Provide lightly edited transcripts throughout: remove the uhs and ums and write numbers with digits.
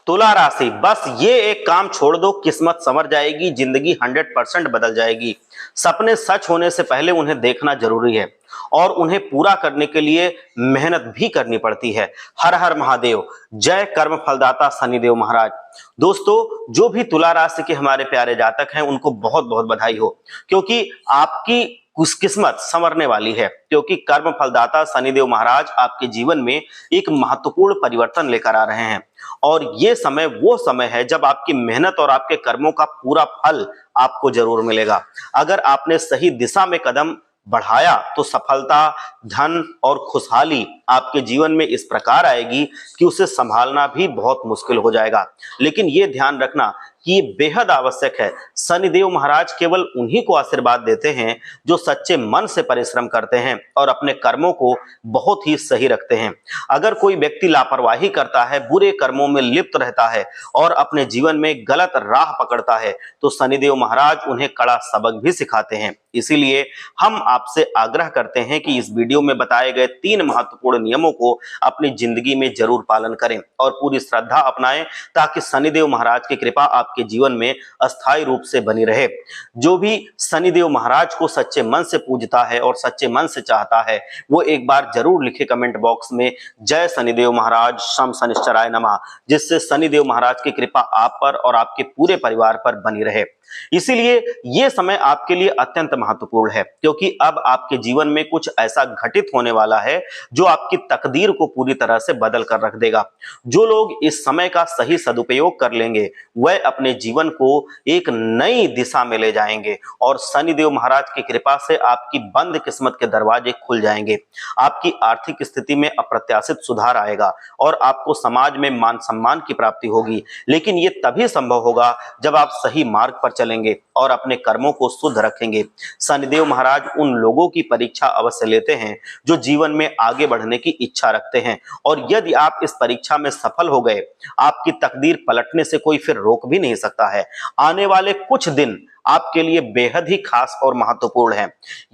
तुला राशि, बस ये एक काम छोड़ दो, किस्मत संवर जाएगी, जिंदगी 100% बदल जाएगी। सपने सच होने से पहले उन्हें देखना जरूरी है और उन्हें पूरा करने के लिए मेहनत भी करनी पड़ती है। हर हर महादेव, जय कर्म फलदाता शनिदेव महाराज। दोस्तों, जो भी तुला राशि के हमारे प्यारे जातक हैं उनको बहुत बहुत बधाई हो, क्योंकि आपकी कुछ किस्मत संवरने वाली है, क्योंकि कर्म फलदाता शनिदेव महाराज आपके जीवन में एक महत्वपूर्ण परिवर्तन लेकर आ रहे हैं। और ये समय वो समय है जब आपकी मेहनत और आपके कर्मों का पूरा फल आपको जरूर मिलेगा। अगर आपने सही दिशा में कदम बढ़ाया तो सफलता, धन और खुशहाली आपके जीवन में इस प्रकार आएगी कि उसे संभालना भी बहुत मुश्किल हो जाएगा। लेकिन ये ध्यान रखना कि ये बेहद आवश्यक है। शनिदेव महाराज केवल उन्हीं को आशीर्वाद देते हैं जो सच्चे मन से परिश्रम करते हैं और अपने कर्मों को बहुत ही सही रखते हैं। अगर कोई व्यक्ति लापरवाही करता है, बुरे कर्मों में लिप्त रहता है और अपने जीवन में गलत राह पकड़ता है, तो शनिदेव महाराज उन्हें कड़ा सबक भी सिखाते हैं। इसीलिए हम आपसे आग्रह करते हैं कि इस वीडियो में बताए गए 3 महत्वपूर्ण नियमों को अपनी जिंदगी में जरूर पालन करें और पूरी श्रद्धा अपनाएं, ताकि शनिदेव महाराज की कृपा आपके जीवन में अस्थायी रूप से बनी रहे। जो भी शनिदेव महाराज को सच्चे मन से पूजता है और सच्चे मन से चाहता है, वो एक बार जरूर लिखे कमेंट बॉक्स में जय शनिदेव महाराज शम शनिश्चराय नमः, जिससे शनिदेव महाराज की कृपा आप पर और आपके पूरे परिवार पर बनी रहे। इसीलिए ये समय आपके लिए अत्यंत महत्वपूर्ण है, क्योंकि अब आपके जीवन में कुछ ऐसा घटित होने वाला है जो आपकी तकदीर को पूरी तरह से बदल कर रख देगा। जो लोग इस समय का सही सदुपयोग कर लेंगे वह अपने जीवन को एक नई दिशा में ले जाएंगे और शनिदेव महाराज की कृपा से आपकी बंद किस्मत के दरवाजे खुल जाएंगे। आपकी आर्थिक स्थिति में अप्रत्याशित सुधार आएगा और आपको समाज में मान सम्मान की प्राप्ति होगी। लेकिन ये तभी संभव होगा जब आप सही मार्ग पर चलेंगे और अपने कर्मों को शुद्ध रखेंगे। शनिदेव महाराज उन लोगों की परीक्षा अवश्य लेते हैं जो जीवन में आगे बढ़ने की इच्छा रखते हैं, और यदि आप इस परीक्षा में सफल हो गए, आपकी तकदीर पलटने से कोई फिर रोक भी नहीं सकता है। आने वाले कुछ दिन आपके लिए बेहद ही खास और महत्वपूर्ण है।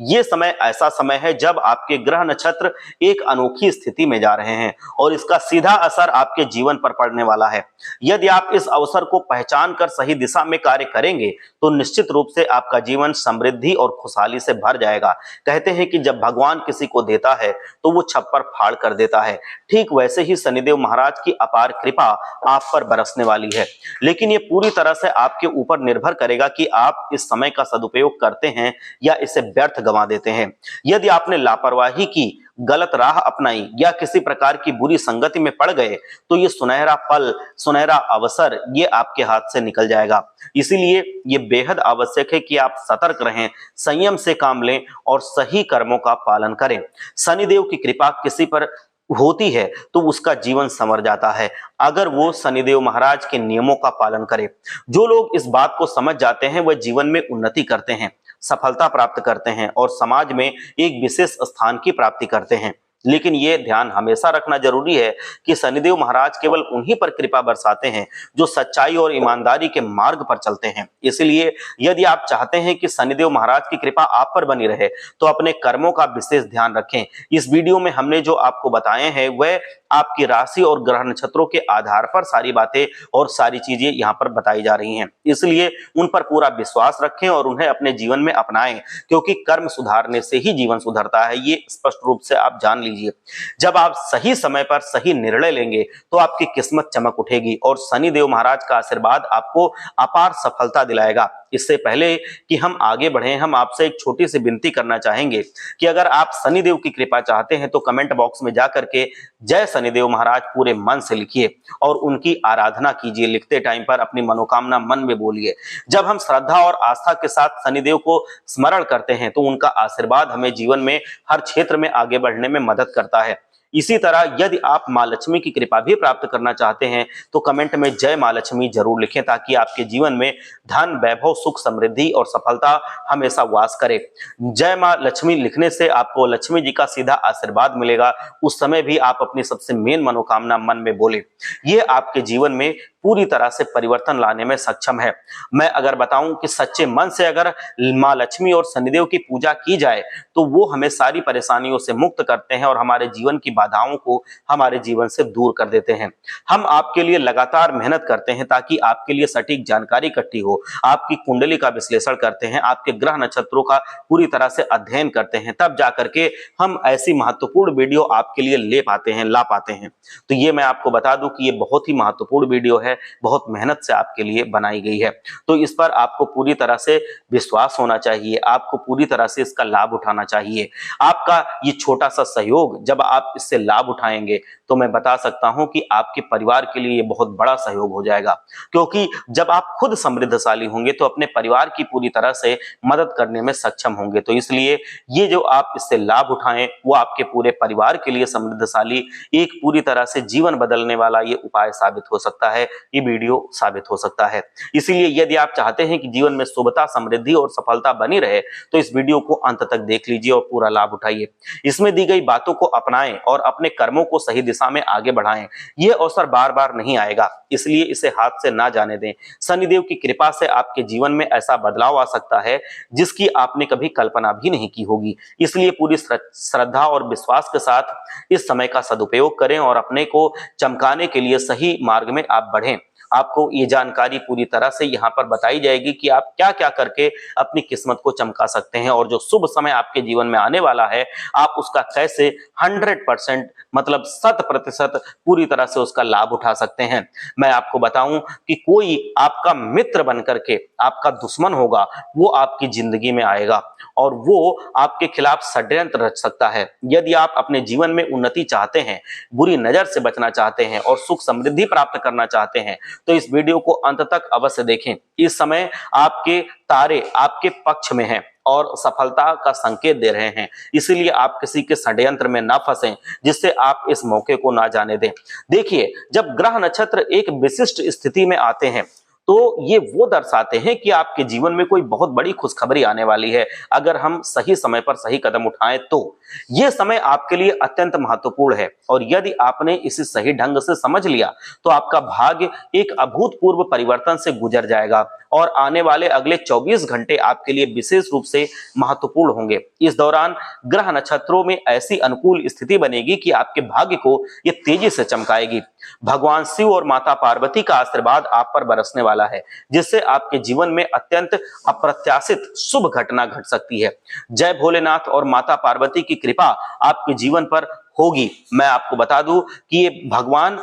यह समय ऐसा समय है जब आपके ग्रह नक्षत्र एक अनोखी स्थिति में जा रहे हैं और इसका सीधा असर आपके जीवन पर पड़ने वाला है। यदि आप इस अवसर को पहचान कर सही दिशा में कार्य करेंगे तो निश्चित रूप से आपका जीवन समृद्धि और खुशहाली से भर जाएगा। कहते हैं कि जब भगवान किसी को देता है तो वो छप्पर फाड़ कर देता है। ठीक वैसे ही शनिदेव महाराज की अपार कृपा आप पर बरसने वाली है। लेकिन ये पूरी तरह से आपके ऊपर निर्भर करेगा कि आप इस समय का सदुपयोग करते हैं या इसे व्यर्थ गंवा देते हैं। यदि आपने लापरवाही की, गलत राह अपनाई या किसी प्रकार की बुरी संगति में पड़ गए तो ये सुनहरा फल, सुनहरा अवसर ये आपके हाथ से निकल जाएगा। इसीलिए ये बेहद आवश्यक है कि आप सतर्क रहें, संयम से काम लें और सही कर्मों का पालन करें। शनिदेव की कृपा किसी पर होती है तो उसका जीवन संवर जाता है, अगर वो शनिदेव महाराज के नियमों का पालन करे। जो लोग इस बात को समझ जाते हैं वह जीवन में उन्नति करते हैं, सफलता प्राप्त करते हैं और समाज में एक विशेष स्थान की प्राप्ति करते हैं। लेकिन यह ध्यान हमेशा रखना जरूरी है कि शनिदेव महाराज केवल उन्हीं पर कृपा बरसाते हैं जो सच्चाई और ईमानदारी के मार्ग पर चलते हैं। इसलिए यदि आप चाहते हैं कि शनिदेव महाराज की कृपा आप पर बनी रहे तो अपने कर्मों का विशेष ध्यान रखें। इस वीडियो में हमने जो आपको बताए हैं वह आपकी राशि और ग्रह नक्षत्रों के आधार पर सारी बातें और सारी चीजें यहाँ पर बताई जा रही हैं। इसलिए उन पर पूरा विश्वास रखें और उन्हें अपने जीवन में अपनाएं, क्योंकि कर्म सुधारने से ही जीवन सुधरता है। ये स्पष्ट रूप से आप जान लीजिए। जब आप सही समय पर सही निर्णय लेंगे तो आपकी किस्मत चमक उठेगी और शनिदेव महाराज का आशीर्वाद आपको अपार सफलता दिलाएगा। इससे पहले कि हम आगे बढ़ें, हम आपसे एक छोटी सी विनती करना चाहेंगे कि अगर आप शनिदेव की कृपा चाहते हैं तो कमेंट बॉक्स में जाकर के जय शनिदेव महाराज पूरे मन से लिखिए और उनकी आराधना कीजिए। लिखते टाइम पर अपनी मनोकामना मन में बोलिए। जब हम श्रद्धा और आस्था के साथ शनिदेव को स्मरण करते हैं तो उनका आशीर्वाद हमें जीवन में हर क्षेत्र में आगे बढ़ने में मदद करता है। इसी तरह यदि आप मां लक्ष्मी की कृपा भी प्राप्त करना चाहते हैं तो कमेंट में जय मां लक्ष्मी जरूर लिखें, ताकि आपके जीवन में धन, वैभव, सुख, समृद्धि और सफलता हमेशा वास करे। जय मां लक्ष्मी लिखने से आपको लक्ष्मी जी का सीधा आशीर्वाद मिलेगा। उस समय भी आप अपनी सबसे मेन मनोकामना मन में बोले। ये आपके जीवन में पूरी तरह से परिवर्तन लाने में सक्षम है। मैं अगर बताऊं कि सच्चे मन से अगर मां लक्ष्मी और शनिदेव की पूजा की जाए तो वो हमें सारी परेशानियों से मुक्त करते हैं और हमारे जीवन की बाधाओं को हमारे जीवन से दूर कर देते हैं। हम आपके लिए लगातार मेहनत करते हैं ताकि आपके लिए सटीक जानकारी इकट्ठी हो, आपकी कुंडली का विश्लेषण करते हैं, आपके ग्रह नक्षत्रों का पूरी तरह से अध्ययन करते हैं, तब जाकर के हम ऐसी महत्वपूर्ण वीडियो आपके लिए ला पाते हैं। तो ये मैं आपको बता दूं कि ये बहुत ही महत्वपूर्ण वीडियो है, बहुत मेहनत से आपके लिए बनाई गई है। तो इस पर आपको पूरी तरह से विश्वास होना चाहिए, आपको पूरी तरह से इसका लाभ उठाना चाहिए। आपका ये छोटा सा सहयोग जब आप इससे लाभ उठाएंगे तो मैं बता सकता हूं कि आपके परिवार के लिए ये बहुत बड़ा सहयोग हो जाएगा, क्योंकि जब आप खुद समृद्धशाली होंगे तो अपने परिवार की पूरी तरह से मदद करने में सक्षम होंगे। तो इसलिए ये जो आप इससे लाभ उठाएं वो आपके पूरे परिवार के लिए समृद्धशाली एक पूरी तरह से जीवन बदलने वाला ये उपाय साबित हो सकता है, ये वीडियो साबित हो सकता है। इसीलिए यदि आप चाहते हैं कि जीवन में शुभता, समृद्धि और सफलता बनी रहे तो इस वीडियो को अंत तक देख लीजिए और पूरा लाभ उठाइए। इसमें दी गई बातों को अपनाएं और अपने कर्मों को सही दिशा में आगे बढ़ाएं। यह अवसर बार बार नहीं आएगा, इसलिए इसे हाथ से ना जाने दें। शनिदेव की कृपा से आपके जीवन में ऐसा बदलाव आ सकता है जिसकी आपने कभी कल्पना भी नहीं की होगी। इसलिए पूरी श्रद्धा और विश्वास के साथ इस समय का सदुपयोग करें और अपने को चमकाने के लिए सही मार्ग में आप बढ़ें। आपको ये जानकारी पूरी तरह से यहाँ पर बताई जाएगी कि आप क्या क्या करके अपनी किस्मत को चमका सकते हैं और जो शुभ समय आपके जीवन में आने वाला है आप उसका कैसे 100% मतलब 100% पूरी तरह से उसका लाभ उठा सकते हैं। मैं आपको बताऊं कि कोई आपका मित्र बनकर के आपका दुश्मन होगा, वो आपकी जिंदगी में आएगा और वो आपके खिलाफ षड्यंत्र रच सकता है। यदि आप अपने जीवन में उन्नति चाहते हैं, बुरी नजर से बचना चाहते हैं और सुख समृद्धि प्राप्त करना चाहते हैं तो इस वीडियो को अंत तक अवश्य देखें। इस समय आपके तारे आपके पक्ष में हैं और सफलता का संकेत दे रहे हैं, इसीलिए आप किसी के षड्यंत्र में ना फंसें जिससे आप इस मौके को ना जाने दें। देखिए, जब ग्रह नक्षत्र एक विशिष्ट स्थिति में आते हैं तो ये वो दर्शाते हैं कि आपके जीवन में कोई बहुत बड़ी खुशखबरी आने वाली है। अगर हम सही समय पर सही कदम उठाएं तो ये समय आपके लिए अत्यंत महत्वपूर्ण है और यदि आपने इसे सही ढंग से समझ लिया तो आपका भाग्य एक अभूतपूर्व परिवर्तन से गुजर जाएगा और आने वाले अगले 24 घंटे आपके लिए विशेष रूप से महत्वपूर्ण होंगे। इस दौरान ग्रह नक्षत्रों में ऐसी अनुकूल स्थिति बनेगी कि आपके भाग्य को ये तेजी से चमकाएगी। भगवान शिव और माता पार्वती का आशीर्वाद आप पर बरसने वाला है, जिससे आपके जीवन में अत्यंत अप्रत्याशित शुभ घटना घट सकती है। जय भोलेनाथ और माता पार्वती की कृपा आपके जीवन पर होगी। मैं आपको बता दूं कि ये भगवान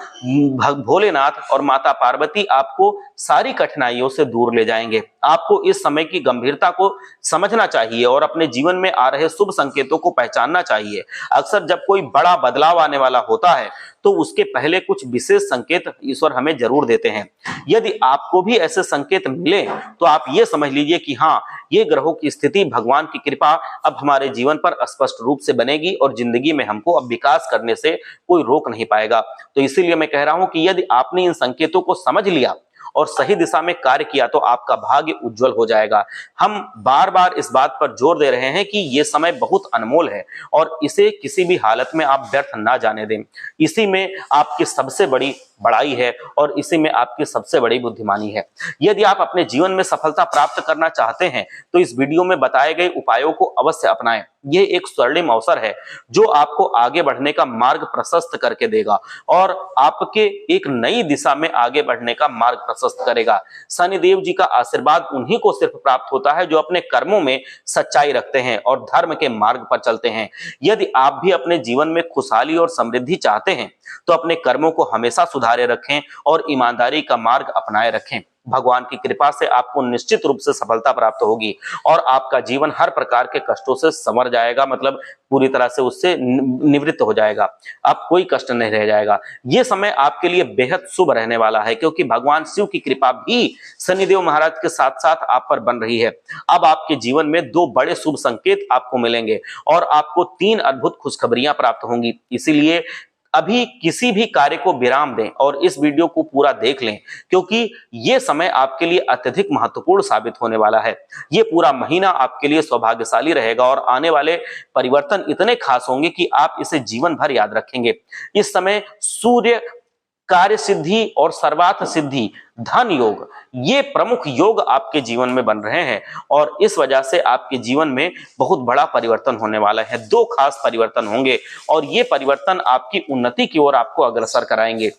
भोलेनाथ और माता पार्वती आपको सारी कठिनाइयों से दूर ले जाएंगे। आपको इस समय की गंभीरता को समझना चाहिए और अपने जीवन में आ रहे शुभ संकेतों को पहचानना चाहिए। अक्सर जब कोई बड़ा बदलाव आने वाला होता है तो उसके पहले कुछ विशेष संकेत ईश्वर हमें जरूर देते हैं। यदि आपको भी ऐसे संकेत मिले तो आप ये समझ लीजिए कि हाँ, ये ग्रहों की स्थिति, भगवान की कृपा अब हमारे जीवन पर स्पष्ट रूप से बनेगी और जिंदगी में हमको अब विकास करने से कोई रोक नहीं पाएगा। तो इसीलिए मैं कह रहा हूं कि यदि आपने इन संकेतों को समझ लिया और सही दिशा में कार्य किया तो आपका भाग्य उज्जवल हो जाएगा। हम बार बार इस बात पर जोर दे रहे हैं कि ये समय बहुत अनमोल है और इसे किसी भी हालत में आप व्यर्थ ना जाने दें। इसी में आपकी सबसे बड़ी बड़ाई है और इसी में आपकी सबसे बड़ी बुद्धिमानी है। यदि आप अपने जीवन में सफलता प्राप्त करना चाहते हैं तो इस वीडियो में बताए गए उपायों को अवश्य अपनाएं। यह एक स्वर्णिम अवसर है जो आपको आगे बढ़ने का मार्ग प्रशस्त करके देगा और आपके एक नई दिशा में आगे बढ़ने का मार्ग प्रशस्त करेगा। शनिदेव जी का आशीर्वाद उन्हीं को सिर्फ प्राप्त होता है जो अपने कर्मों में सच्चाई रखते हैं और धर्म के मार्ग पर चलते हैं। यदि आप भी अपने जीवन में खुशहाली और समृद्धि चाहते हैं तो अपने कर्मों को हमेशा सुधारे रखें और ईमानदारी का मार्ग अपनाए रखें। भगवान की कृपा से आपको निश्चित रूप से सफलता प्राप्त होगी और आपका जीवन हर प्रकार के कष्टों से संवर जाएगा, मतलब पूरी तरह से उससे निवृत्त हो जाएगा। अब कोई कष्ट नहीं रह जाएगा। यह समय आपके लिए बेहद शुभ रहने वाला है क्योंकि भगवान शिव की कृपा भी शनिदेव महाराज के साथ साथ आप पर बन रही है। अब आपके जीवन में 2 बड़े शुभ संकेत आपको मिलेंगे और आपको 3 अद्भुत खुशखबरियां प्राप्त होंगी। इसीलिए अभी किसी भी कार्य को विराम दें और इस वीडियो को पूरा देख लें क्योंकि यह समय आपके लिए अत्यधिक महत्वपूर्ण साबित होने वाला है। यह पूरा महीना आपके लिए सौभाग्यशाली रहेगा और आने वाले परिवर्तन इतने खास होंगे कि आप इसे जीवन भर याद रखेंगे। इस समय सूर्य कार्य सिद्धि और सर्वार्थ सिद्धि, धन योग, ये प्रमुख योग आपके जीवन में बन रहे हैं और इस वजह से आपके जीवन में बहुत बड़ा परिवर्तन होने वाला है। दो खास परिवर्तन होंगे और ये परिवर्तन आपकी उन्नति की ओर आपको अग्रसर कराएंगे।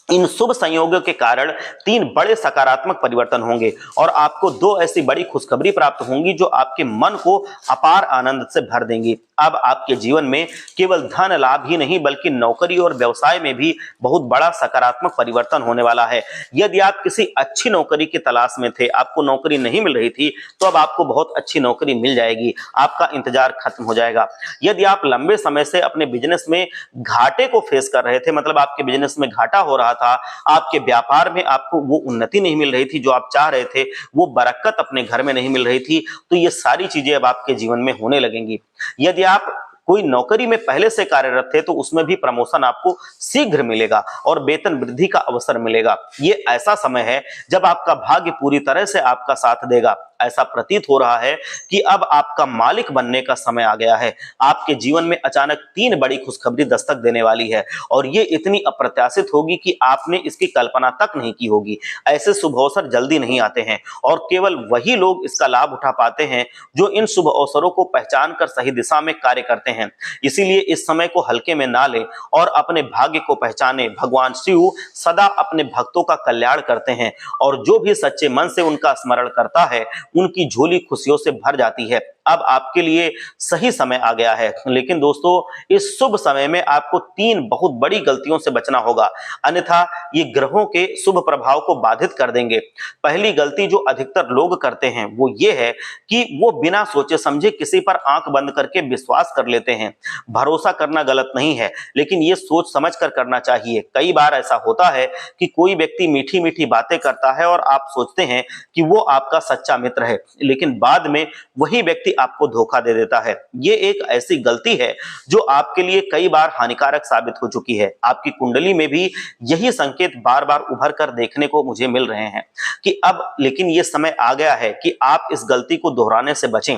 इन शुभ संयोगों के कारण तीन बड़े सकारात्मक परिवर्तन होंगे और आपको दो ऐसी बड़ी खुशखबरी प्राप्त होंगी जो आपके मन को अपार आनंद से भर देंगी। अब आपके जीवन में केवल धन लाभ ही नहीं बल्कि नौकरी और व्यवसाय में भी बहुत बड़ा सकारात्मक परिवर्तन होने वाला है। यदि आप किसी अच्छी नौकरी की तलाश में थे, आपको नौकरी नहीं मिल रही थी, तो अब आपको बहुत अच्छी नौकरी मिल जाएगी, आपका इंतजार खत्म हो जाएगा। यदि आप लंबे समय से अपने बिजनेस में घाटे को फेस कर रहे थे, मतलब आपके बिजनेस में घाटा हो रहा था, आपके व्यापार में आपको वो उन्नति नहीं मिल रही थी जो आप चाह रहे थे, वो बरकत अपने घर में नहीं मिल रही थी, तो ये सारी चीजें अब आपके जीवन में होने लगेंगी। यदि आप कोई नौकरी में पहले से कार्यरत थे तो उसमें भी प्रमोशन आपको शीघ्र मिलेगा और वेतन वृद्धि का अवसर मिलेगा। ये ऐसा समय है जब आपका भाग्य पूरी तरह से आपका साथ देगा। ऐसा प्रतीत हो रहा है कि अब आपका मालिक बनने का समय आ गया है। आपके जीवन में अचानक तीन बड़ी खुशखबरी दस्तक देने वाली है और ये इतनी अप्रत्याशित होगी कि आपने इसकी कल्पना तक नहीं की होगी। ऐसे शुभ अवसर जल्दी नहीं आते हैं और केवल वही लोग इसका लाभ उठा पाते हैं जो इन शुभ अवसरों को पहचान कर सही दिशा में कार्य करते हैं। इसीलिए इस समय को हल्के में ना लें और अपने भाग्य को पहचाने। भगवान शिव सदा अपने भक्तों का कल्याण करते हैं और जो भी सच्चे मन से उनका स्मरण करता है उनकी झोली खुशियों से भर जाती है। अब आपके लिए सही समय आ गया है, लेकिन दोस्तों इस शुभ समय में आपको तीन बहुत बड़ी गलतियों से बचना होगा, अन्यथा ये ग्रहों के शुभ प्रभाव को बाधित कर देंगे। पहली गलती जो अधिकतर लोग करते हैं वो ये है कि वो बिना सोचे समझे किसी पर आंख बंद करके विश्वास कर लेते हैं। भरोसा करना गलत नहीं है, लेकिन ये सोच समझ कर करना चाहिए। कई बार ऐसा होता है कि कोई व्यक्ति मीठी मीठी बातें करता है और आप सोचते हैं कि वो आपका सच्चा मित्र है, लेकिन बाद में वही व्यक्ति आपको धोखा दे देता है। ये एक ऐसी गलती है जो आपके लिए कई बार हानिकारक साबित हो चुकी है। आपकी कुंडली में भी यही संकेत बार बार उभर कर देखने को मुझे मिल रहे हैं कि अब लेकिन ये समय आ गया है कि आप इस गलती को दोहराने से बचें।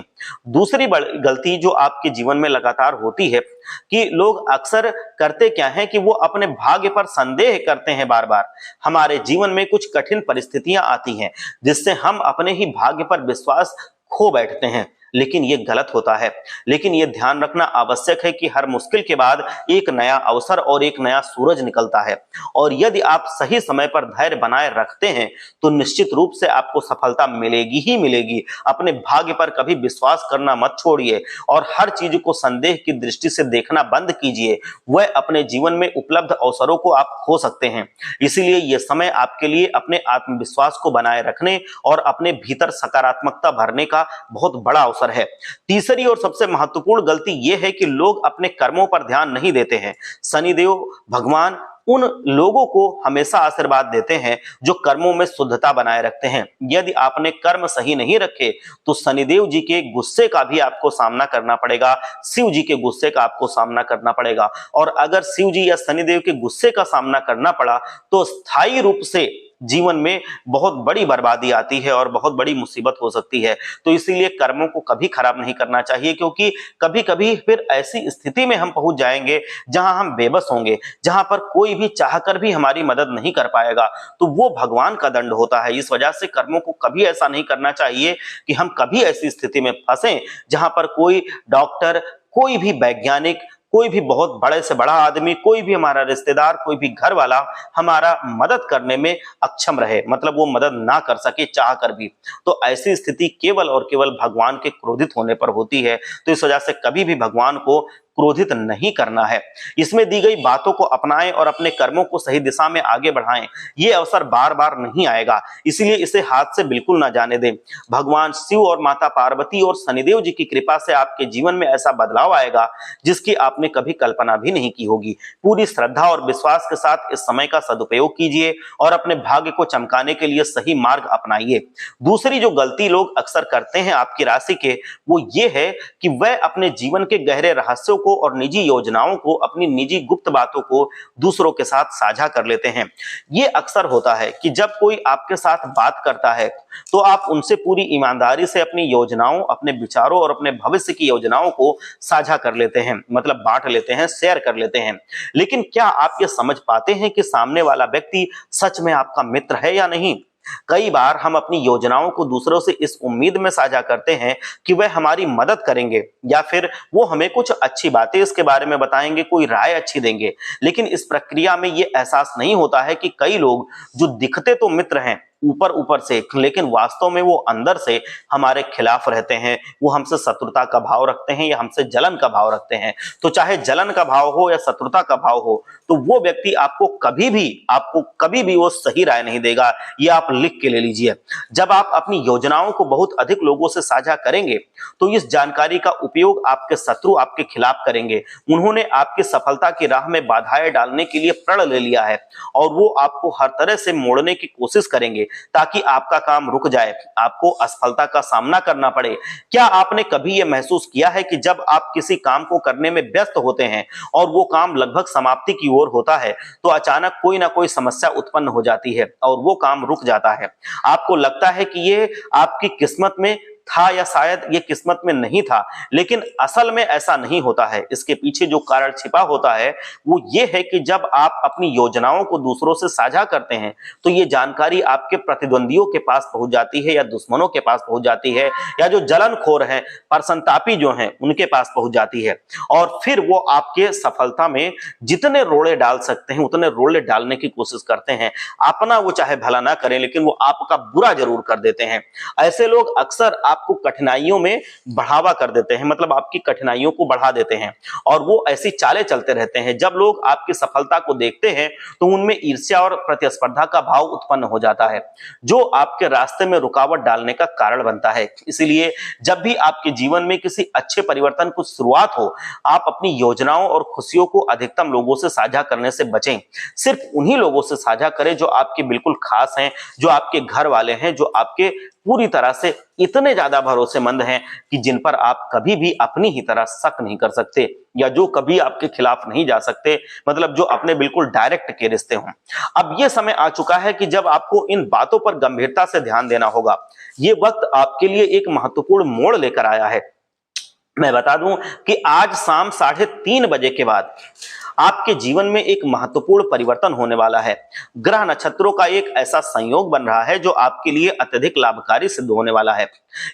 दूसरी बड़ी गलती जो आपके जीवन में लगातार होती है कि लोग अक्सर करते क्या है कि वो अपने भाग्य पर संदेह करते हैं। बार बार हमारे जीवन में कुछ कठिन परिस्थितियां आती हैं जिससे हम अपने ही भाग्य पर विश्वास खो बैठते हैं, लेकिन ये गलत होता है। लेकिन ये ध्यान रखना आवश्यक है कि हर मुश्किल के बाद एक नया अवसर और एक नया सूरज निकलता है और यदि आप सही समय पर धैर्य बनाए रखते हैं तो निश्चित रूप से आपको सफलता मिलेगी ही मिलेगी। अपने भाग्य पर कभी विश्वास करना मत छोड़िए और हर चीज को संदेह की दृष्टि से देखना बंद कीजिए। वह अपने जीवन में उपलब्ध अवसरों को आप खो सकते हैं। इसीलिए यह समय आपके लिए अपने आत्मविश्वास को बनाए रखने और अपने भीतर सकारात्मकता भरने का बहुत बड़ा अवसर है। तीसरी और सबसे महत्वपूर्ण गलती यह है कि लोग अपने कर्मों पर ध्यान नहीं देते हैं। शनिदेव भगवान उन लोगों को हमेशा आशीर्वाद देते हैं जो कर्मों में शुद्धता बनाए रखते हैं। यदि आपने कर्म सही नहीं रखे तो शनिदेव जी के गुस्से का भी आपको सामना करना पड़ेगा, शिव जी के गुस्से का आपको सामना करना पड़ेगा। और अगर शिव जी या शनिदेव के गुस्से का सामना करना पड़ा तो स्थायी रूप से जीवन में बहुत बड़ी बर्बादी आती है और बहुत बड़ी मुसीबत हो सकती है। तो इसीलिए कर्मों को कभी खराब नहीं करना चाहिए, क्योंकि कभी कभी फिर ऐसी स्थिति में हम पहुंच जाएंगे जहां हम बेबस होंगे, जहां पर कोई भी चाहकर भी हमारी मदद नहीं कर पाएगा, तो वो भगवान का दंड होता है। इस वजह से कर्मों को कभी ऐसा नहीं करना चाहिए कि हम कभी ऐसी स्थिति में फंसे जहां पर कोई डॉक्टर, कोई भी वैज्ञानिक, कोई भी बहुत बड़े से बड़ा आदमी, कोई भी हमारा रिश्तेदार, कोई भी घर वाला हमारा मदद करने में अक्षम रहे, मतलब वो मदद ना कर सके चाह कर भी। तो ऐसी स्थिति केवल और केवल भगवान के क्रोधित होने पर होती है। तो इस वजह से कभी भी भगवान को क्रोधित नहीं करना है। इसमें दी गई बातों को अपनाएं और अपने कर्मों को सही दिशा में आगे बढ़ाएं। ये अवसर बार बार नहीं आएगा, इसलिए इसे हाथ से बिल्कुल ना जाने दें। भगवान शिव और माता पार्वती और शनिदेव जी की कृपा से आपके जीवन में ऐसा बदलाव आएगा जिसकी आपने कभी कल्पना भी नहीं की होगी। पूरी श्रद्धा और विश्वास के साथ इस समय का सदुपयोग कीजिए और अपने भाग्य को चमकाने के लिए सही मार्ग अपनाइए। दूसरी जो गलती लोग अक्सर करते हैं आपकी राशि के, वो ये है कि वह अपने जीवन के गहरे रहस्यों को और निजी योजनाओं को, अपनी निजी गुप्त बातों को दूसरों के साथ साझा कर लेते हैं। ये अक्सर होता है कि जब कोई आपके साथ बात करता है तो आप उनसे पूरी ईमानदारी से अपनी योजनाओं, अपने विचारों और अपने भविष्य की योजनाओं को साझा कर लेते हैं, मतलब बांट लेते हैं, शेयर कर लेते हैं। लेकिन क्या आप ये समझ पाते हैं कि सामने वाला व्यक्ति सच में आपका मित्र है या नहीं? कई बार हम अपनी योजनाओं को दूसरों से इस उम्मीद में साझा करते हैं कि वह हमारी मदद करेंगे या फिर वो हमें कुछ अच्छी बातें इसके बारे में बताएंगे, कोई राय अच्छी देंगे। लेकिन इस प्रक्रिया में ये एहसास नहीं होता है कि कई लोग जो दिखते तो मित्र हैं ऊपर ऊपर से, लेकिन वास्तव में वो अंदर से हमारे खिलाफ रहते हैं। वो हमसे शत्रुता का भाव रखते हैं या हमसे जलन का भाव रखते हैं। तो चाहे जलन का भाव हो या शत्रुता का भाव हो, तो वो व्यक्ति आपको कभी भी वो सही राय नहीं देगा। ये आप लिख के ले लीजिए। जब आप अपनी योजनाओं को बहुत अधिक लोगों से साझा करेंगे तो इस जानकारी का उपयोग आपके शत्रु आपके खिलाफ करेंगे। उन्होंने आपकी सफलता की राह में बाधाएं डालने के लिए प्रण ले लिया है और वो आपको हर तरह से मोड़ने की कोशिश करेंगे ताकि आपका काम रुक जाए, आपको असफलता का सामना करना पड़े। क्या आपने कभी यह महसूस किया है कि जब आप किसी काम को करने में व्यस्त होते हैं और वो काम लगभग समाप्ति की ओर होता है तो अचानक कोई ना कोई समस्या उत्पन्न हो जाती है और वो काम रुक जाता है। आपको लगता है कि ये आपकी किस्मत में था या शायद ये किस्मत में नहीं था, लेकिन असल में ऐसा नहीं होता है। इसके पीछे जो कारण छिपा होता है वो ये है कि जब आप अपनी योजनाओं को दूसरों से साझा करते हैं तो ये जानकारी आपके प्रतिद्वंदियों के पास पहुंच जाती है या दुश्मनों के पास पहुंच जाती है या जो जलनखोर हैं, परसंतापी जो हैं, उनके पास पहुंच जाती है। और फिर वो आपके सफलता में जितने रोड़े डाल सकते हैं उतने रोड़े डालने की कोशिश करते हैं। अपना वो चाहे भला ना करें लेकिन वो आपका बुरा जरूर कर देते हैं। ऐसे लोग अक्सर आपको कठिनाइयों में बढ़ावा कर देते हैं, मतलब आपकी कठिनाइयों को बढ़ा देते हैं और वो ऐसी चालें चलते रहते हैं। जब लोग आपकी सफलता को देखते हैं तो उनमें ईर्ष्या और प्रतिस्पर्धा का भाव उत्पन्न हो जाता है जो आपके रास्ते में रुकावट डालने का कारण बनता है। इसीलिए जब भी आपके जीवन में किसी अच्छे परिवर्तन की शुरुआत हो, आप अपनी योजनाओं और खुशियों को अधिकतम लोगों से साझा करने से बचें। सिर्फ उन्हीं लोगों से साझा करें जो आपके बिल्कुल खास हैं, जो आपके घर वाले हैं, जो आपके पूरी तरह से इतने ज्यादा भरोसेमंद हैं कि जिन पर आप कभी भी अपनी ही तरह शक नहीं कर सकते या जो कभी आपके खिलाफ नहीं जा सकते, मतलब जो अपने बिल्कुल डायरेक्ट के रिश्ते हों। अब यह समय आ चुका है कि जब आपको इन बातों पर गंभीरता से ध्यान देना होगा। ये वक्त आपके लिए एक महत्वपूर्ण मोड़ लेकर आया है। मैं बता दूं कि आज शाम 3:30 बजे के बाद आपके जीवन में एक महत्वपूर्ण परिवर्तन होने वाला है। ग्रह नक्षत्रों का एक ऐसा संयोग बन रहा है जो आपके लिए अत्यधिक लाभकारी सिद्ध होने वाला है।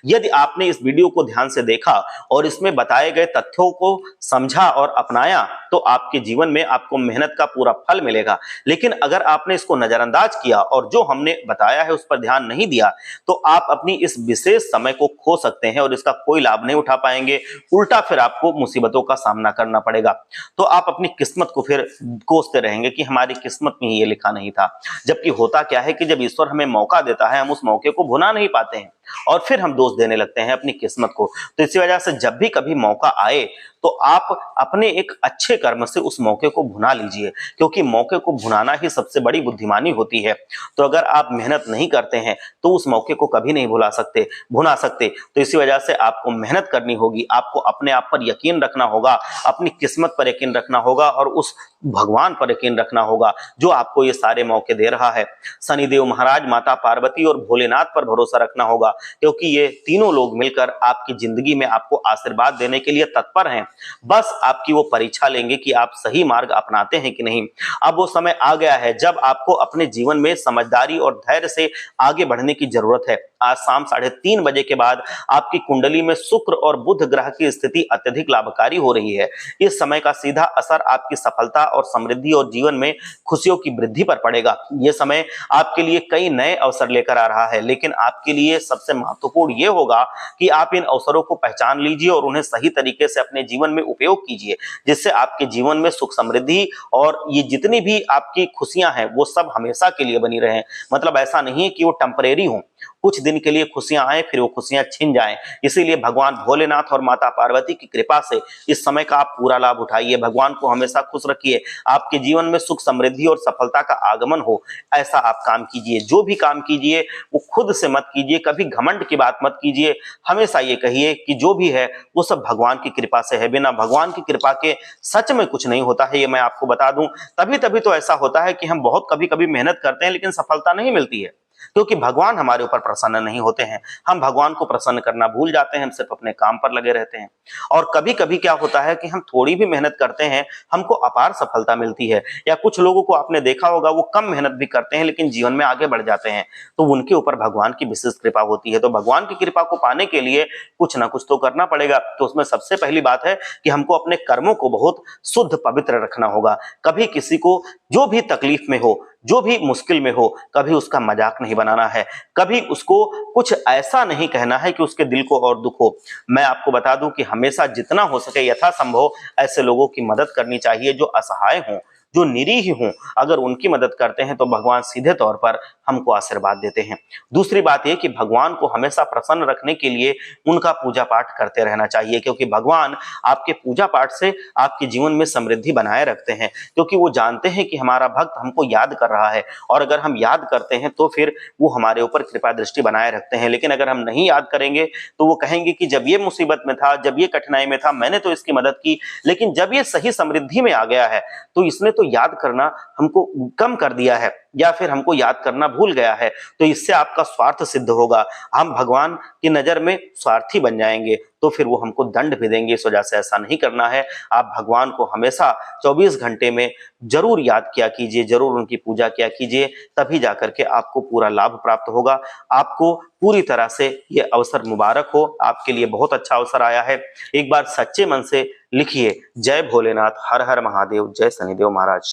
यदि आपने इस वीडियो को ध्यान से देखा और इसमें बताए गए तथ्यों को समझा और अपनाया तो आपके जीवन में आपको मेहनत का पूरा फल मिलेगा। लेकिन अगर आपने इसको नजरअंदाज किया और जो हमने बताया है उस पर ध्यान नहीं दिया तो आप अपनी इस विशेष समय को खो सकते हैं और इसका कोई लाभ नहीं उठा पाएंगे। उल्टा फिर आपको मुसीबतों का सामना करना पड़ेगा। तो आप अपनी किस्मत को फिर कोसते रहेंगे कि हमारी किस्मत में ये लिखा नहीं था। जबकि होता क्या है कि जब ईश्वर हमें मौका देता है हम उस मौके को भुना नहीं पाते हैं और फिर हम दोष देने लगते हैं अपनी किस्मत को। तो इसी वजह से जब भी कभी मौका आए तो आप अपने एक अच्छे कर्म से उस मौके को भुना लीजिए, क्योंकि मौके को भुनाना ही सबसे बड़ी बुद्धिमानी होती है। तो अगर आप मेहनत नहीं करते हैं तो उस मौके को कभी नहीं भुना सकते। तो इसी वजह से आपको मेहनत करनी होगी, आपको अपने आप पर यकीन रखना होगा, अपनी किस्मत पर यकीन रखना होगा और उस भगवान पर यकीन रखना होगा जो आपको ये सारे मौके दे रहा है। शनिदेव महाराज, माता पार्वती और भोलेनाथ पर भरोसा रखना होगा, क्योंकि ये तीनों लोग मिलकर आपकी जिंदगी में आपको आशीर्वाद देने के लिए तत्पर हैं। बस आपकी वो परीक्षा लेंगे कि आप सही मार्ग अपनाते हैं कि नहीं। अब वो समय आ गया है जब आपको अपने जीवन में समझदारी और धैर्य से आगे बढ़ने की जरूरत है। आज शाम 3:30 बजे के बाद आपकी कुंडली में शुक्र और बुध ग्रह की स्थिति अत्यधिक लाभकारी हो रही है। इस समय का सीधा असर आपकी सफलता और समृद्धि और जीवन में खुशियों की वृद्धि पर पड़ेगा। यह समय आपके लिए कई नए अवसर लेकर आ रहा है, लेकिन आपके लिए सबसे महत्वपूर्ण यह होगा कि आप इन अवसरों को पहचान लीजिए और उन्हें सही तरीके से अपने जीवन में उपयोग कीजिए, जिससे आपके जीवन में सुख समृद्धि और ये जितनी भी आपकी खुशियां हैं वो सब हमेशा के लिए बनी रहें। मतलब ऐसा नहीं है कि वो टेम्परेरी हो, कुछ दिन के लिए खुशियां आए फिर वो खुशियां छिन जाएं। इसीलिए भगवान भोलेनाथ और माता पार्वती की कृपा से इस समय का आप पूरा लाभ उठाइए, भगवान को हमेशा खुश रखिए, आपके जीवन में सुख समृद्धि और सफलता का आगमन हो, ऐसा आप काम कीजिए। जो भी काम कीजिए वो खुद से मत कीजिए, कभी घमंड की बात मत कीजिए, हमेशा ये कहिए कि जो भी है वो सब भगवान की कृपा से है, बिना भगवान की कृपा के सच में कुछ नहीं होता है, ये मैं आपको बता दूं। तभी तभी तो ऐसा होता है कि हम बहुत कभी कभी मेहनत करते हैं लेकिन सफलता नहीं मिलती है, क्योंकि भगवान हमारे ऊपर प्रसन्न नहीं होते हैं। हम भगवान को प्रसन्न करना भूल जाते हैं, हम सिर्फ अपने काम पर लगे रहते हैं। और कभी कभी क्या होता है कि हम थोड़ी भी मेहनत करते हैं, हमको अपार सफलता मिलती है। या कुछ लोगों को आपने देखा होगा, वो कम मेहनत भी करते हैं लेकिन जीवन में आगे बढ़ जाते हैं, तो उनके ऊपर भगवान की विशेष कृपा होती है। तो भगवान की कृपा को पाने के लिए कुछ ना कुछ तो करना पड़ेगा। तो उसमें सबसे पहली बात है कि हमको अपने कर्मों को बहुत शुद्ध पवित्र रखना होगा। कभी किसी को जो भी तकलीफ में हो, जो भी मुश्किल में हो, कभी उसका मजाक नहीं बनाना है, कभी उसको कुछ ऐसा नहीं कहना है कि उसके दिल को और दुख हो। मैं आपको बता दूं कि हमेशा जितना हो सके यथासंभव ऐसे लोगों की मदद करनी चाहिए जो असहाय हों, जो निरीह हों। अगर उनकी मदद करते हैं तो भगवान सीधे तौर पर हमको आशीर्वाद देते हैं। दूसरी बात यह कि भगवान को हमेशा प्रसन्न रखने के लिए उनका पूजा पाठ करते रहना चाहिए, क्योंकि भगवान आपके पूजा पाठ से आपके जीवन में समृद्धि बनाए रखते हैं, क्योंकि वो जानते हैं कि हमारा भक्त हमको याद कर रहा है, और अगर हम याद करते हैं तो फिर वो हमारे ऊपर कृपा दृष्टि बनाए रखते हैं। लेकिन अगर हम नहीं याद करेंगे तो वो कहेंगे कि जब ये मुसीबत में था, जब ये कठिनाई में था, मैंने तो इसकी मदद की, लेकिन जब ये सही समृद्धि में आ गया है तो इसने तो याद करना हमको कम कर दिया है, या फिर हमको याद करना भूल गया है। तो इससे आपका स्वार्थ सिद्ध होगा, हम भगवान की नजर में स्वार्थी बन जाएंगे, तो फिर वो हमको दंड भी देंगे। इस वजह से ऐसा नहीं करना है। आप भगवान को हमेशा 24 घंटे में जरूर याद किया कीजिए, जरूर उनकी पूजा किया कीजिए, तभी जाकर के आपको पूरा लाभ प्राप्त होगा। आपको पूरी तरह से ये अवसर मुबारक हो, आपके लिए बहुत अच्छा अवसर आया है। एक बार सच्चे मन से लिखिए, जय भोलेनाथ, हर हर महादेव, जय शनिदेव महाराज।